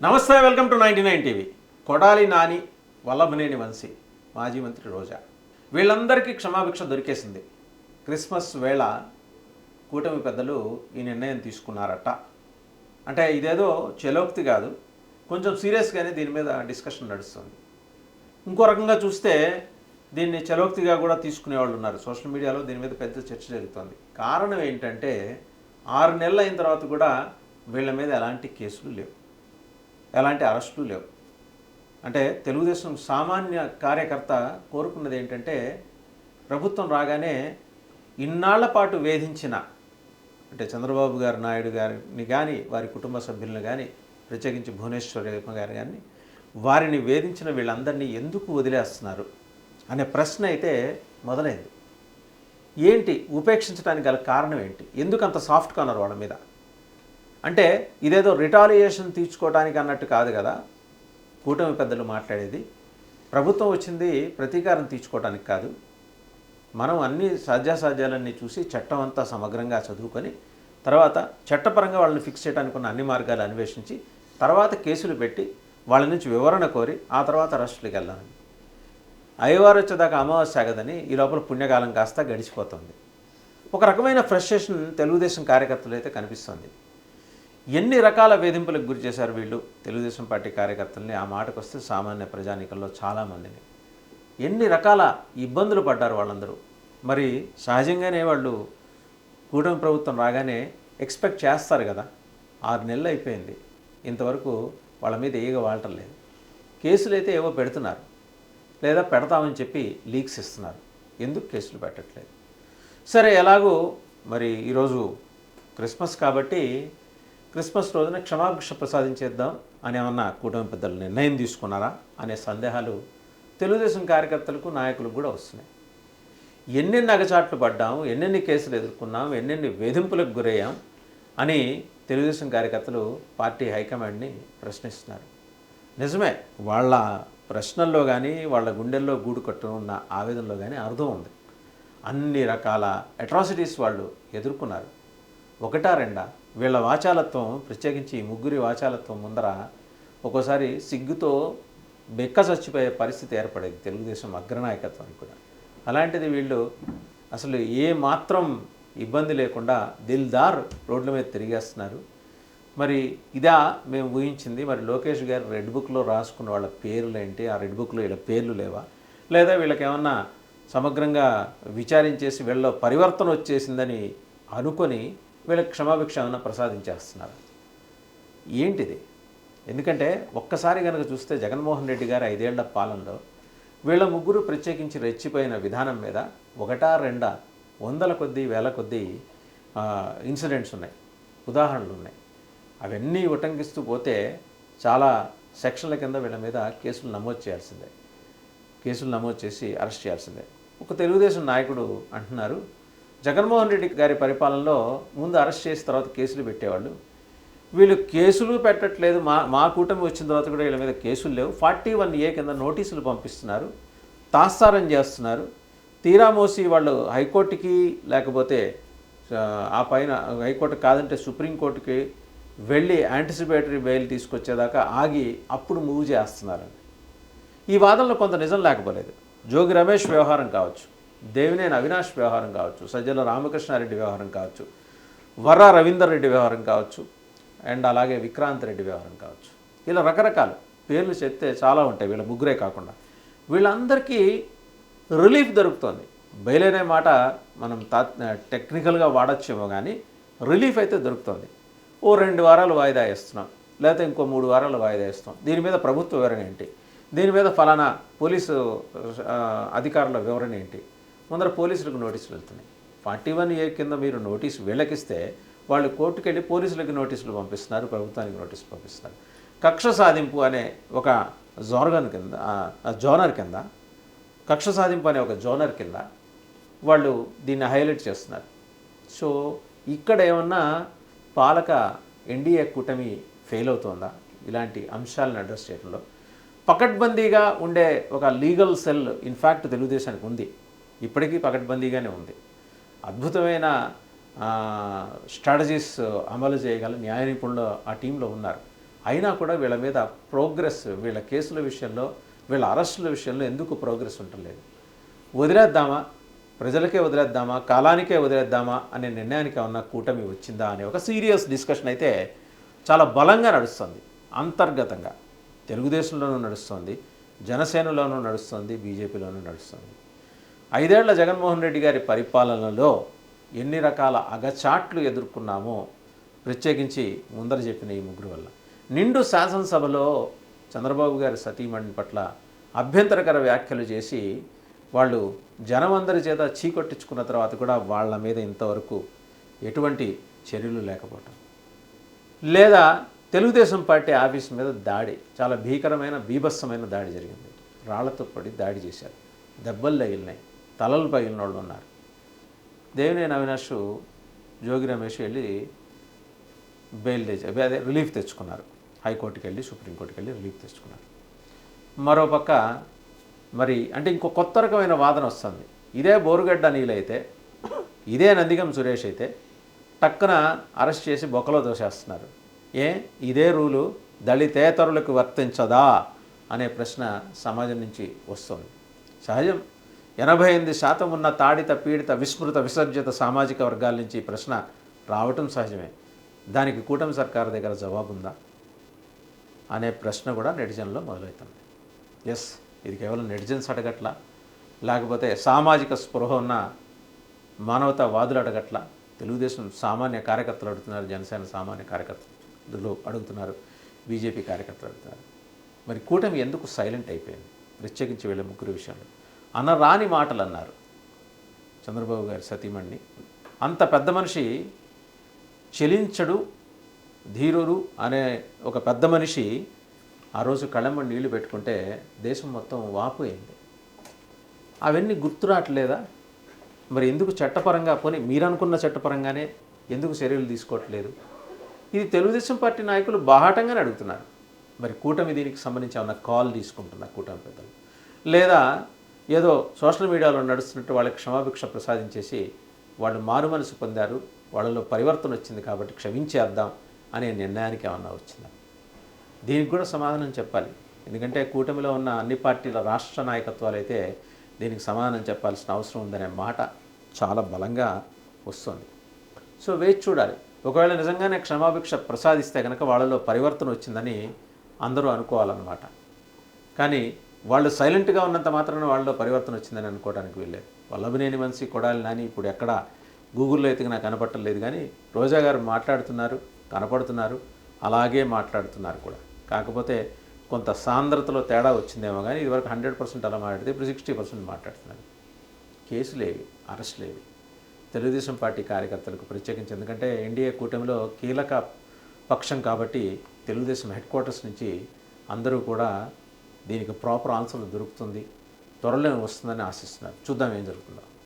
నమస్తే, welcome to 99 TV. Kodali Nani, Vallabhaneni Vamsi, మాజీ మంత్రి రోజా వీళ్ళందరికీ క్షమాభిక్ష దొరికేసింది. క్రిస్మస్ వేళ కూటమి పెద్దలు ఈ నిర్ణయం తీసుకున్నారట. అంటే ఇదేదో చెలోక్తి కాదు, కొంచెం సీరియస్గానే దీని మీద డిస్కషన్ నడుస్తుంది. ఇంకో రకంగా చూస్తే దీన్ని చలోక్తిగా కూడా తీసుకునే వాళ్ళు ఉన్నారు. సోషల్ మీడియాలో దీని మీద పెద్ద చర్చ జరుగుతుంది. కారణం ఏంటంటే 6 నెలలు అయిన తర్వాత కూడా వీళ్ళ మీద ఎలాంటి కేసులు లేవు, ఎలాంటి అరెస్టులు లేవు. అంటే తెలుగుదేశం సామాన్య కార్యకర్త కోరుకున్నది ఏంటంటే ప్రభుత్వం రాగానే ఇన్నాళ్ల పాటు వేధించిన, అంటే చంద్రబాబు గారు నాయుడు గారిని కానీ వారి కుటుంబ సభ్యులను కానీ, ప్రత్యేకించి భువనేశ్వరి గారు కానీ వారిని వేధించిన వీళ్ళందరినీ ఎందుకు వదిలేస్తున్నారు అనే ప్రశ్న అయితే మొదలైంది. ఏంటి ఉపేక్షించడానికి గల కారణం ఏంటి? ఎందుకు అంత సాఫ్ట్గా ఉన్నారు వాళ్ళ మీద? అంటే ఇదేదో రిటాలియేషన్ తీర్చుకోవడానికి అన్నట్టు కాదు కదా కూటమి పెద్దలు మాట్లాడేది. ప్రభుత్వం వచ్చింది ప్రతీకారం తీర్చుకోవడానికి కాదు. మనం అన్ని సాధ్యాసాధ్యాలన్నీ చూసి చట్టం అంతా సమగ్రంగా చదువుకొని తర్వాత చట్టపరంగా వాళ్ళని ఫిక్స్ చేయడానికి ఉన్న అన్ని మార్గాలు అన్వేషించి తర్వాత కేసులు పెట్టి వాళ్ళ నుంచి వివరణ కోరి ఆ తర్వాత అరెస్టులకు వెళ్ళాలని. అయ్యవారు వచ్చేదాకా అమావాస్య ఆగదని ఈ లోపల పుణ్యకాలం కాస్త గడిచిపోతుంది. ఒక రకమైన ఫ్రస్ట్రేషన్ తెలుగుదేశం కార్యకర్తలు అయితే కనిపిస్తుంది. ఎన్ని రకాల వేధింపులకు గురి చేశారు వీళ్ళు తెలుగుదేశం పార్టీ కార్యకర్తల్ని. ఆ మాటకు వస్తే సామాన్య ప్రజానీకంలో చాలామందిని ఎన్ని రకాల ఇబ్బందులు పడ్డారు వాళ్ళందరూ. మరి సహజంగానే వాళ్ళు కూటమి ప్రభుత్వం రాగానే ఎక్స్పెక్ట్ చేస్తారు కదా. 6 నెలలు అయిపోయింది, ఇంతవరకు వాళ్ళ మీద ఏగ వాడటం లేదు. కేసులు అయితే ఏవో పెడుతున్నారు, లేదా పెడతామని చెప్పి లీక్స్ ఇస్తున్నారు. ఎందుకు కేసులు పెట్టట్లేదు? సరే, ఎలాగూ మరి ఈరోజు క్రిస్మస్ కాబట్టి క్రిస్మస్ రోజున క్షమాభిక్ష ప్రసాదించేద్దాం అని ఏమన్నా కూటమి పెద్దలు నిర్ణయం తీసుకున్నారా అనే సందేహాలు తెలుగుదేశం కార్యకర్తలకు నాయకులకు కూడా వస్తున్నాయి. ఎన్నెన్ని అగచాట్లు పడ్డాం, ఎన్నెన్ని కేసులు ఎదుర్కొన్నాం, ఎన్నెన్ని వేధింపులకు గురయ్యాం అని తెలుగుదేశం కార్యకర్తలు పార్టీ హైకమాండ్ని ప్రశ్నిస్తున్నారు. నిజమే, వాళ్ళ ప్రశ్నల్లో కానీ వాళ్ళ గుండెల్లో గూడు కట్టుకున్న ఆవేదనలో కానీ అర్థం ఉంది. అన్ని రకాల అట్రాసిటీస్ వాళ్ళు ఎదుర్కొన్నారు. ఒకటా రెండా? వీళ్ళ వాచాలత్వం, ప్రత్యేకించి ఈ ముగ్గురి వాచాలత్వం ముందర ఒక్కోసారి సిగ్గుతో బెక్క చచ్చిపోయే పరిస్థితి ఏర్పడేది తెలుగుదేశం అగ్రనాయకత్వానికి కూడా. అలాంటిది వీళ్ళు అసలు ఏ మాత్రం ఇబ్బంది లేకుండా దిల్దార్ రోడ్ల మీద తిరిగేస్తున్నారు. మరి ఇదా మేము ఊహించింది? మరి లోకేష్ గారు రెడ్ బుక్లో రాసుకున్న వాళ్ళ పేర్లు ఏంటి? ఆ రెడ్ బుక్లో వీళ్ళ పేర్లు లేవా? లేదా వీళ్ళకి ఏమన్నా సమగ్రంగా విచారించేసి వీళ్ళలో పరివర్తన వచ్చేసిందని అనుకొని వీళ్ళకి క్షమాభిక్ష ఏమన్నా ప్రసాదించేస్తున్నారు? ఏంటిది? ఎందుకంటే ఒక్కసారి కనుక చూస్తే జగన్మోహన్ రెడ్డి గారు 5 ఏళ్ల పాలనలో వీళ్ళ ముగ్గురు ప్రత్యేకించి రెచ్చిపోయిన విధానం మీద ఒకటా రెండా వందల కొద్దీ వేల కొద్దీ ఇన్సిడెంట్స్ ఉన్నాయి, ఉదాహరణలు ఉన్నాయి. అవన్నీ ఉటంకిస్తూ పోతే చాలా సెక్షన్ల కింద వీళ్ళ మీద కేసులు నమోదు చేయాల్సిందే, కేసులు నమోదు చేసి అరెస్ట్ చేయాల్సిందే. ఒక తెలుగుదేశం నాయకుడు అంటున్నారు, జగన్మోహన్ రెడ్డి గారి పరిపాలనలో ముందు అరెస్ట్ చేసిన తర్వాత కేసులు పెట్టేవాళ్ళు, వీళ్ళు కేసులు పెట్టట్లేదు. మా కూటమి వచ్చిన తర్వాత కూడా వీళ్ళ మీద కేసులు లేవు. 41A కింద నోటీసులు పంపిస్తున్నారు, తాత్సారం చేస్తున్నారు. తీరా మోసి వాళ్ళు హైకోర్టుకి లేకపోతే ఆ పైన హైకోర్టు కాదంటే సుప్రీంకోర్టుకి వెళ్ళి యాంటిసిపేటరీ బెయిల్ తీసుకొచ్చేదాకా ఆగి అప్పుడు మూవ్ చేస్తున్నారండి. ఈ వాదనలో కొంత నిజం లేకపోలేదు. జోగి రమేష్ వ్యవహారం కావచ్చు, దేవినేని అవినాష్ వ్యవహారం కావచ్చు, సజ్జల రామకృష్ణారెడ్డి వ్యవహారం కావచ్చు, వర్రా రవీందర్ రెడ్డి వ్యవహారం కావచ్చు, అండ్ అలాగే విక్రాంత్ రెడ్డి వ్యవహారం కావచ్చు. ఇలా రకరకాల పేర్లు చెప్తే చాలా ఉంటాయి. వీళ్ళ ముగ్గురే కాకుండా వీళ్ళందరికీ రిలీఫ్ దొరుకుతుంది. బెయిల్ అనే మాట మనం టెక్నికల్గా వాడచ్చేమో కానీ రిలీఫ్ అయితే దొరుకుతుంది. ఓ 2 వారాలు వాయిదా వేస్తున్నాం, లేకపోతే ఇంకో 3 వారాలు వాయిదా వేస్తాం. దీని మీద ప్రభుత్వ వివరణ ఏంటి? దీని మీద ఫలానా పోలీసు అధికారుల వివరణ ఏంటి? ముందర పోలీసులకు నోటీసులు వెళ్తున్నాయి. 41A కింద మీరు నోటీసు వీళ్ళకిస్తే వాళ్ళు కోర్టుకు వెళ్ళి పోలీసులకి నోటీసులు పంపిస్తున్నారు, ప్రభుత్వానికి నోటీసులు పంపిస్తున్నారు. కక్ష సాధింపు అనే ఒక జోనర్ కింద కక్ష సాధింపు అనే ఒక జోనర్ కింద వాళ్ళు దీన్ని హైలైట్ చేస్తున్నారు. సో ఇక్కడ ఏమన్నా పాలక ఎన్డీఏ కూటమి ఫెయిల్ అవుతుందా ఇలాంటి అంశాలను అడ్రస్ చేయడంలో? పకడ్బందీగా ఉండే ఒక లీగల్ సెల్ ఇన్ఫ్యాక్ట్ తెలుగుదేశానికి ఉంది, ఇప్పటికీ పకడ్బందీగానే ఉంది. అద్భుతమైన స్ట్రాటజీస్ అమలు చేయగల న్యాయ నిపుణులు ఆ టీంలో ఉన్నారు. అయినా కూడా వీళ్ళ మీద ప్రోగ్రెస్, వీళ్ళ కేసుల విషయంలో, వీళ్ళ అరెస్టుల విషయంలో ఎందుకు ప్రోగ్రెస్ ఉండలేదు? వదిలేద్దామా, ప్రజలకే వదిలేద్దామా, కాలానికే వదిలేద్దామా అనే నిర్ణయానికి ఏమన్నా కూటమి వచ్చిందా అనే ఒక సీరియస్ డిస్కషన్ అయితే చాలా బలంగా నడుస్తుంది. అంతర్గతంగా తెలుగుదేశంలోనూ నడుస్తుంది, జనసేనలోనూ నడుస్తుంది, బీజేపీలోనూ నడుస్తుంది. 5 ఏళ్ల జగన్మోహన్ రెడ్డి గారి పరిపాలనలో ఎన్ని రకాల అగచాట్లు ఎదుర్కొన్నామో ప్రత్యేకించి ముందర చెప్పిన ఈ ముగ్గురు వల్ల. నిండు శాసనసభలో చంద్రబాబు గారి సతీమణి పట్ల అభ్యంతరకర వ్యాఖ్యలు చేసి వాళ్ళు జనమందరి చేత చీకొట్టించుకున్న తర్వాత కూడా వాళ్ళ మీద ఇంతవరకు ఎటువంటి చర్యలు లేకపోవటం, లేదా తెలుగుదేశం పార్టీ ఆఫీస్ మీద దాడి, చాలా భీకరమైన బీభత్సమైన దాడి జరిగింది. రాళ్లతో పడి దాడి చేశారు, దెబ్బలు తగిలినాయి, తలలు పగిలిన వాళ్ళు ఉన్నారు. దేవినేని అవినాష్, జోగి రమేష్ వెళ్ళి బెయిల్ అదే రిలీఫ్ తెచ్చుకున్నారు. హైకోర్టుకి వెళ్ళి, సుప్రీంకోర్టుకి వెళ్ళి రిలీఫ్ తెచ్చుకున్నారు. మరోపక్క మరి అంటే ఇంకో కొత్త రకమైన వాదన వస్తుంది. ఇదే బోరుగడ్డ నీలైతే, ఇదే నందిగం సురేష్ అయితే టక్కున అరెస్ట్ చేసి బొక్కలో దోసేస్తున్నారు. ఇదే రూలు దళితేతరులకు వర్తించదా అనే ప్రశ్న సమాజం నుంచి వస్తుంది. సహజం, 88% ఉన్న తాడిత, పీడిత, విస్మృత, విసర్జిత సామాజిక వర్గాల నుంచి ఈ ప్రశ్న రావటం సహజమే. దానికి కూటమి సర్కారు దగ్గర జవాబు ఉందా అనే ప్రశ్న కూడా నెటిజన్లో మొదలవుతుంది. ఎస్, ఇది కేవలం నెటిజన్స్ అడగట్లా, లేకపోతే సామాజిక స్పృహ ఉన్న మానవతావాదులు అడగట్లా, తెలుగుదేశం సామాన్య కార్యకర్తలు అడుగుతున్నారు, జనసేన సామాన్య కార్యకర్తలు అడుగుతున్నారు, బీజేపీ కార్యకర్తలు అడుగుతున్నారు. మరి కూటమి ఎందుకు సైలెంట్ అయిపోయింది? ప్రత్యేకించి వీళ్ళ ముగ్గురు విషయంలో అనరాని మాటలు అన్నారు. చంద్రబాబు గారి సతీమణి, అంత పెద్ద మనిషి, చెలించడు ధీరుడు అనే ఒక పెద్ద మనిషి ఆ రోజు కళ్ళమ్మ నీళ్లు పెట్టుకుంటే దేశం మొత్తం వాపోయింది. అవన్నీ గుర్తు రావట్లేదా? మరి ఎందుకు చట్టపరంగా, పోనీ మీరు అనుకున్న చట్టపరంగానే ఎందుకు చర్యలు తీసుకోవట్లేదు? ఇది తెలుగుదేశం పార్టీ నాయకులు బాహాటంగానే అడుగుతున్నారు. మరి కూటమి దీనికి సంబంధించి ఏమన్నా కాల్ తీసుకుంటుందా కూటమి పెద్దలు? లేదా ఏదో సోషల్ మీడియాలో నడుస్తున్నట్టు వాళ్ళకి క్షమాభిక్ష ప్రసాదించేసి వాళ్ళు మారు మనసు పొందారు, వాళ్ళలో పరివర్తన వచ్చింది కాబట్టి క్షమించేద్దాం అనే నిర్ణయానికి ఏమన్నా వచ్చిందా? దీనికి కూడా సమాధానం చెప్పాలి. ఎందుకంటే కూటమిలో ఉన్న అన్ని పార్టీల రాష్ట్ర నాయకత్వాలు అయితే దీనికి సమాధానం చెప్పాల్సిన అవసరం ఉందనే మాట చాలా బలంగా వస్తుంది. సో వేచి చూడాలి. ఒకవేళ నిజంగానే క్షమాభిక్ష ప్రసాదిస్తే కనుక వాళ్ళలో పరివర్తన వచ్చిందని అందరూ అనుకోవాలన్నమాట. కానీ వాళ్ళు సైలెంట్గా ఉన్నంత మాత్రాన వాళ్ళలో పరివర్తన వచ్చిందని అనుకోవడానికి వీల్లేదు. వల్లభనేని వంశీ, కొడాలి నాని ఇప్పుడు ఎక్కడ గూగుల్లో ఎతికినా కనపడలేదు, కానీ రోజా గారు మాట్లాడుతున్నారు, కనపడుతున్నారు, అలాగే మాట్లాడుతున్నారు కూడా. కాకపోతే కొంత సాంద్రతలో తేడా వచ్చిందేమో, కానీ ఇదివరకు 100% అలా మాట్లాడితే ఇప్పుడు 60% మాట్లాడుతున్నారు. కేసులేవి, అరెస్టులేవి తెలుగుదేశం పార్టీ కార్యకర్తలకు ప్రత్యేకించి, ఎందుకంటే ఎన్డీఏ కూటమిలో కీలక పక్షం కాబట్టి తెలుగుదేశం హెడ్ క్వార్టర్స్ నుంచి అందరూ కూడా దీనికి ప్రాపర్ ఆన్సర్లు దొరుకుతుంది, త్వరలో వస్తుందని ఆశిస్తున్నారు. చూద్దాం ఏం జరుగుతుందో.